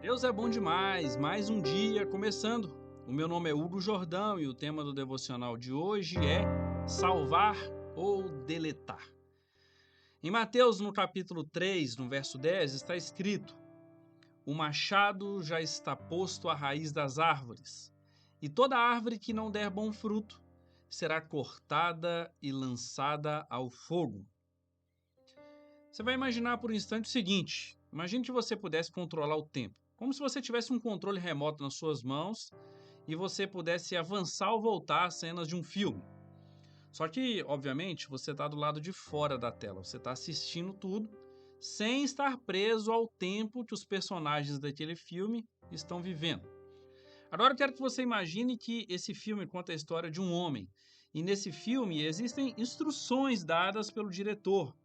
Deus é bom demais, mais um dia começando. O meu nome é Hugo Jordão e o tema do devocional de hoje é salvar ou deletar. Em Mateus, no capítulo 3, no verso 10, está escrito: O machado já está posto à raiz das árvores, e toda árvore que não der bom fruto será cortada e lançada ao fogo. Você vai imaginar por um instante o seguinte: imagine que você pudesse controlar o tempo, como se você tivesse um controle remoto nas suas mãos e você pudesse avançar ou voltar as cenas de um filme. Só que, obviamente, você está do lado de fora da tela, você está assistindo tudo sem estar preso ao tempo que os personagens daquele filme estão vivendo. Agora eu quero que você imagine que esse filme conta a história de um homem, e nesse filme existem instruções dadas pelo diretor.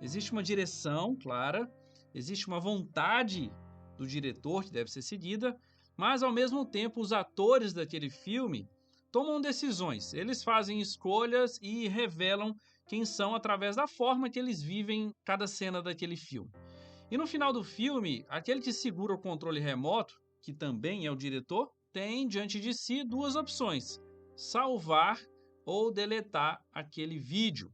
Existe uma direção clara, existe uma vontade do diretor que deve ser seguida, mas ao mesmo tempo os atores daquele filme tomam decisões, eles fazem escolhas e revelam quem são através da forma que eles vivem cada cena daquele filme. E no final do filme, aquele que segura o controle remoto, que também é o diretor, tem diante de si duas opções: salvar ou deletar aquele vídeo.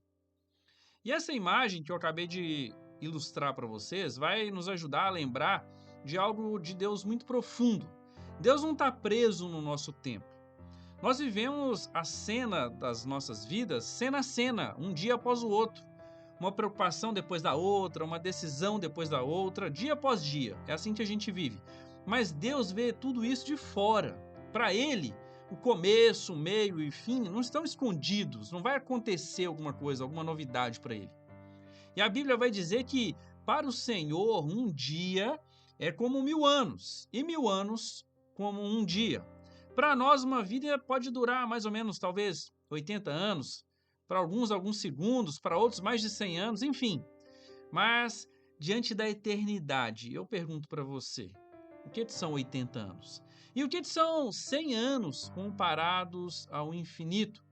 E essa imagem que eu acabei de ilustrar para vocês vai nos ajudar a lembrar de algo de Deus muito profundo. Deus não está preso no nosso tempo. Nós vivemos a cena das nossas vidas, cena a cena, um dia após o outro. Uma preocupação depois da outra, uma decisão depois da outra, dia após dia. É assim que a gente vive. Mas Deus vê tudo isso de fora. Para Ele, o começo, o meio e o fim não estão escondidos. Não vai acontecer alguma coisa, alguma novidade para Ele. E a Bíblia vai dizer que para o Senhor um dia é como 1000 anos, e 1000 anos como um dia. Para nós, uma vida pode durar mais ou menos, talvez, 80 anos, para alguns segundos, para outros mais de 100 anos, enfim. Mas, diante da eternidade, eu pergunto para você, o que são 80 anos? E o que são 100 anos comparados ao infinito?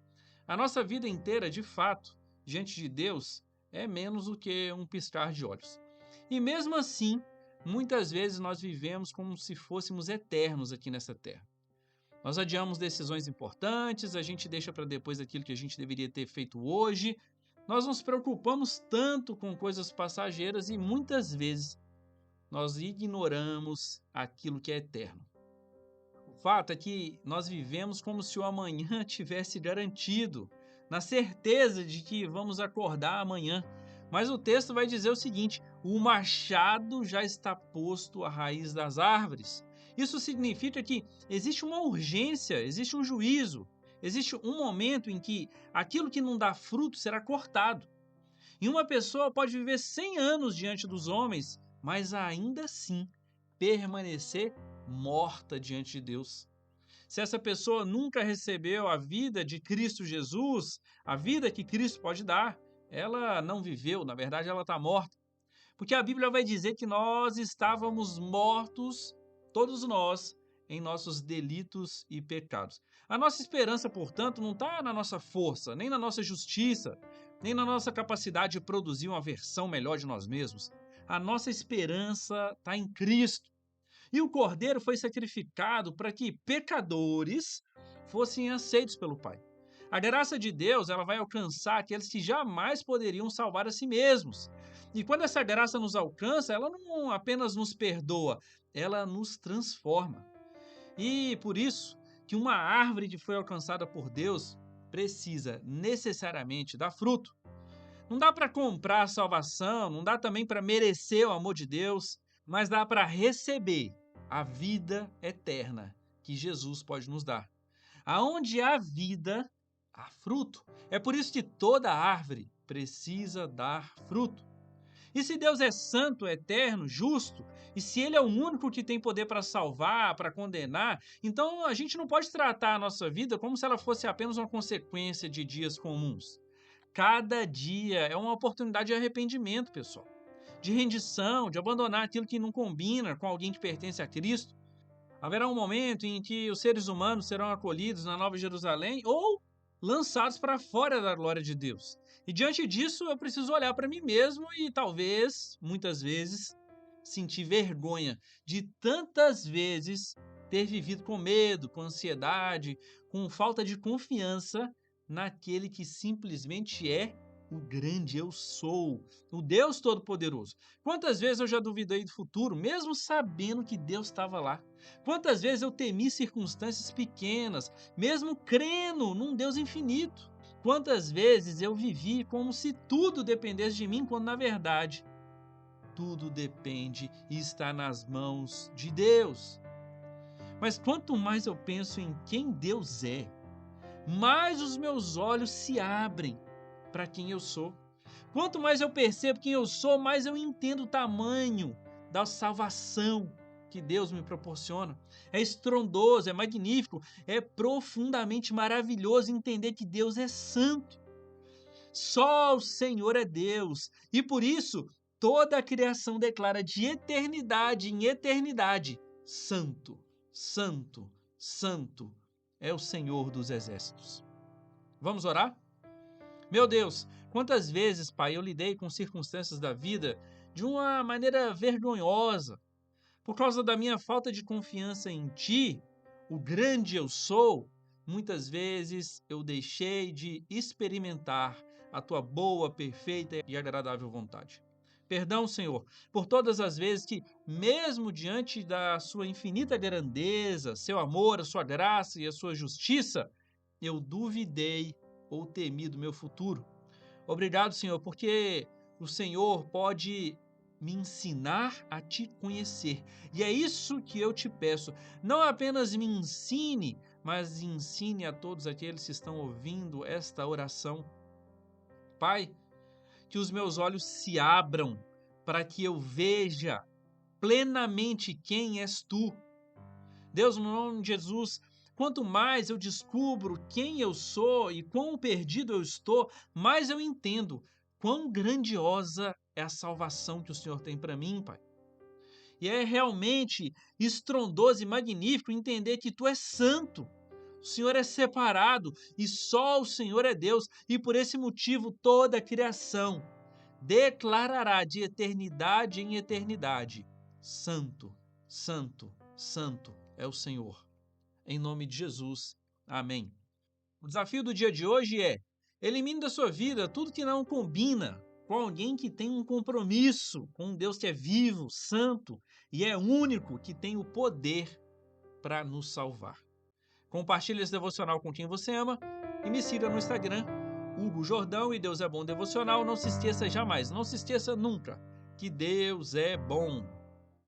A nossa vida inteira, de fato, diante de Deus, é menos do que um piscar de olhos. E mesmo assim, muitas vezes nós vivemos como se fôssemos eternos aqui nessa terra. Nós adiamos decisões importantes, a gente deixa para depois aquilo que a gente deveria ter feito hoje. Nós nos preocupamos tanto com coisas passageiras e muitas vezes nós ignoramos aquilo que é eterno. O fato é que nós vivemos como se o amanhã tivesse garantido, na certeza de que vamos acordar amanhã. Mas o texto vai dizer o seguinte: o machado já está posto à raiz das árvores. Isso significa que existe uma urgência, existe um juízo, existe um momento em que aquilo que não dá fruto será cortado. E uma pessoa pode viver 100 anos diante dos homens, mas ainda assim permanecer morta diante de Deus. Se essa pessoa nunca recebeu a vida de Cristo Jesus, a vida que Cristo pode dar, ela não viveu, na verdade ela está morta. Porque a Bíblia vai dizer que nós estávamos mortos, todos nós, em nossos delitos e pecados. A nossa esperança, portanto, não está na nossa força, nem na nossa justiça, nem na nossa capacidade de produzir uma versão melhor de nós mesmos. A nossa esperança está em Cristo. E o Cordeiro foi sacrificado para que pecadores fossem aceitos pelo Pai. A graça de Deus, ela vai alcançar aqueles que jamais poderiam salvar a si mesmos. E quando essa graça nos alcança, ela não apenas nos perdoa, ela nos transforma. E por isso que uma árvore que foi alcançada por Deus precisa necessariamente dar fruto. Não dá para comprar a salvação, não dá também para merecer o amor de Deus, mas dá para receber a vida eterna que Jesus pode nos dar. Aonde há vida, há fruto. É por isso que toda árvore precisa dar fruto. E se Deus é santo, eterno, justo, e se Ele é o único que tem poder para salvar, para condenar, então a gente não pode tratar a nossa vida como se ela fosse apenas uma consequência de dias comuns. Cada dia é uma oportunidade de arrependimento, pessoal, de rendição, de abandonar aquilo que não combina com alguém que pertence a Cristo. Haverá um momento em que os seres humanos serão acolhidos na Nova Jerusalém ou lançados para fora da glória de Deus. E diante disso, eu preciso olhar para mim mesmo e talvez, muitas vezes, sentir vergonha de tantas vezes ter vivido com medo, com ansiedade, com falta de confiança naquele que simplesmente é o grande eu sou, o Deus Todo-Poderoso. Quantas vezes eu já duvidei do futuro, mesmo sabendo que Deus estava lá? Quantas vezes eu temi circunstâncias pequenas, mesmo crendo num Deus infinito? Quantas vezes eu vivi como se tudo dependesse de mim, quando na verdade tudo depende e está nas mãos de Deus. Mas quanto mais eu penso em quem Deus é, mais os meus olhos se abrem para quem eu sou. Quanto mais eu percebo quem eu sou, mais eu entendo o tamanho da salvação que Deus me proporciona. É estrondoso, é magnífico, é profundamente maravilhoso entender que Deus é santo. Só o Senhor é Deus, e por isso toda a criação declara de eternidade em eternidade: Santo, Santo, Santo é o Senhor dos exércitos. Vamos orar? Meu Deus, quantas vezes, Pai, eu lidei com circunstâncias da vida de uma maneira vergonhosa, por causa da minha falta de confiança em Ti, o grande eu sou. Muitas vezes eu deixei de experimentar a Tua boa, perfeita e agradável vontade. Perdão, Senhor, por todas as vezes que, mesmo diante da Sua infinita grandeza, Seu amor, a Sua graça e a Sua justiça, eu duvidei ou temi do meu futuro. Obrigado, Senhor, porque o Senhor pode me ensinar a te conhecer. E é isso que eu te peço. Não apenas me ensine, mas ensine a todos aqueles que estão ouvindo esta oração. Pai, que os meus olhos se abram para que eu veja plenamente quem és tu. Deus, no nome de Jesus, quanto mais eu descubro quem eu sou e quão perdido eu estou, mais eu entendo quão grandiosa é a salvação que o Senhor tem para mim, Pai. E é realmente estrondoso e magnífico entender que Tu és santo. O Senhor é separado e só o Senhor é Deus, e por esse motivo toda a criação declarará de eternidade em eternidade: Santo, Santo, Santo é o Senhor. Em nome de Jesus. Amém. O desafio do dia de hoje é: elimine da sua vida tudo que não combina com alguém que tem um compromisso com um Deus que é vivo, santo e é único, que tem o poder para nos salvar. Compartilhe esse devocional com quem você ama e me siga no Instagram, Hugo Jordão e Deus é Bom Devocional. Não se esqueça jamais, não se esqueça nunca que Deus é bom.